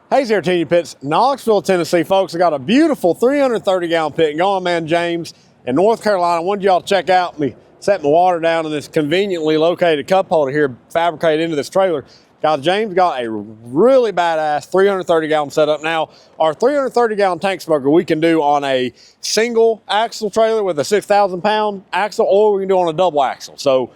Hey there, TMG Pits, Knoxville, Tennessee, folks. I got a beautiful 330-gallon pit going, man, James, in North Carolina. I wanted y'all to check out me set my water down in this conveniently located cup holder here, fabricated into this trailer. Guys, James got a really badass 330-gallon setup. Now, our 330-gallon tank smoker we can do on a single axle trailer with a 6,000-pound axle, or we can do on a double axle. So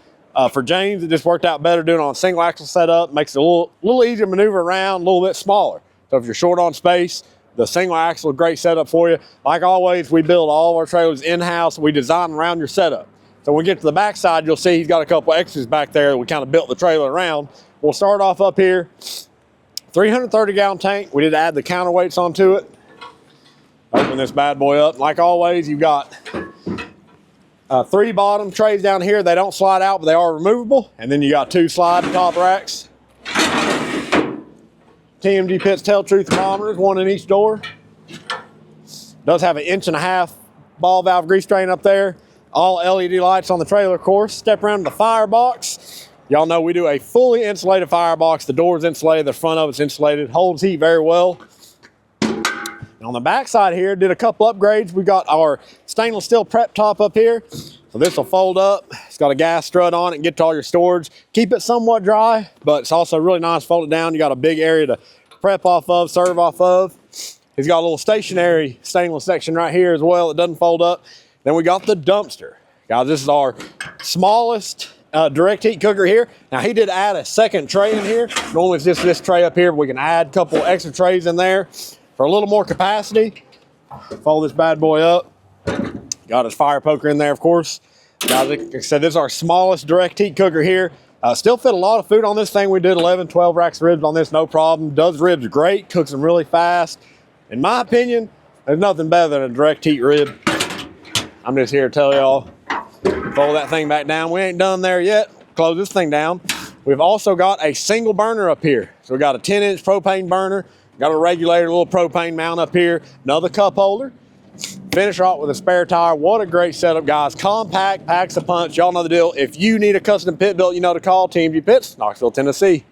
for James, it just worked out better doing it on a single axle setup. Makes it a little easier to maneuver around, a little bit smaller. So if you're short on space, the single axle is a great setup for you. Like always, we build all of our trailers in-house. We design around your setup. So when we get to the back side, you'll see he's got a couple extras back there that we kind of built the trailer around. We'll start off up here. 330-gallon tank. We did add the counterweights onto it. Open this bad boy up. Like always, you've got 3 bottom trays down here. They don't slide out, but they are removable. And then you got 2 slide top racks. TMG Pits Tell Truth thermometers, 1 in each door. Does have an 1.5 inch ball valve grease drain up there. All LED lights on the trailer, of course. Step around to the firebox. Y'all know we do a fully insulated firebox. The door's insulated, the front of it's insulated, holds heat very well. And on the back side here, did a couple upgrades. We got our stainless steel prep top up here. So this will fold up. It's got a gas strut on it and get to all your storage. Keep it somewhat dry, but it's also really nice folded down. You got a big area to prep off of, serve off of. He's got a little stationary stainless section right here as well. It doesn't fold up. Then we got the dumpster. Guys, this is our smallest direct heat cooker here. Now he did add a second tray in here. Normally it's just this tray up here, but we can add a couple extra trays in there for a little more capacity. Fold this bad boy up. Got his fire poker in there, of course. Guys, like I said, this is our smallest direct heat cooker here. Still fit a lot of food on this thing. We did 11, 12 racks of ribs on this, no problem. Does ribs great, cooks them really fast. In my opinion, there's nothing better than a direct heat rib. I'm just here to tell y'all, fold that thing back down. We ain't done there yet. Close this thing down. We've also got a single burner up here. So we got a 10-inch propane burner, got a regulator, little propane mount up here, another cup holder. Finish off with a spare tire. What a great setup, guys. Compact, packs a punch. Y'all know the deal. If you need a custom pit built, you know to call TMG Pits, Knoxville, Tennessee.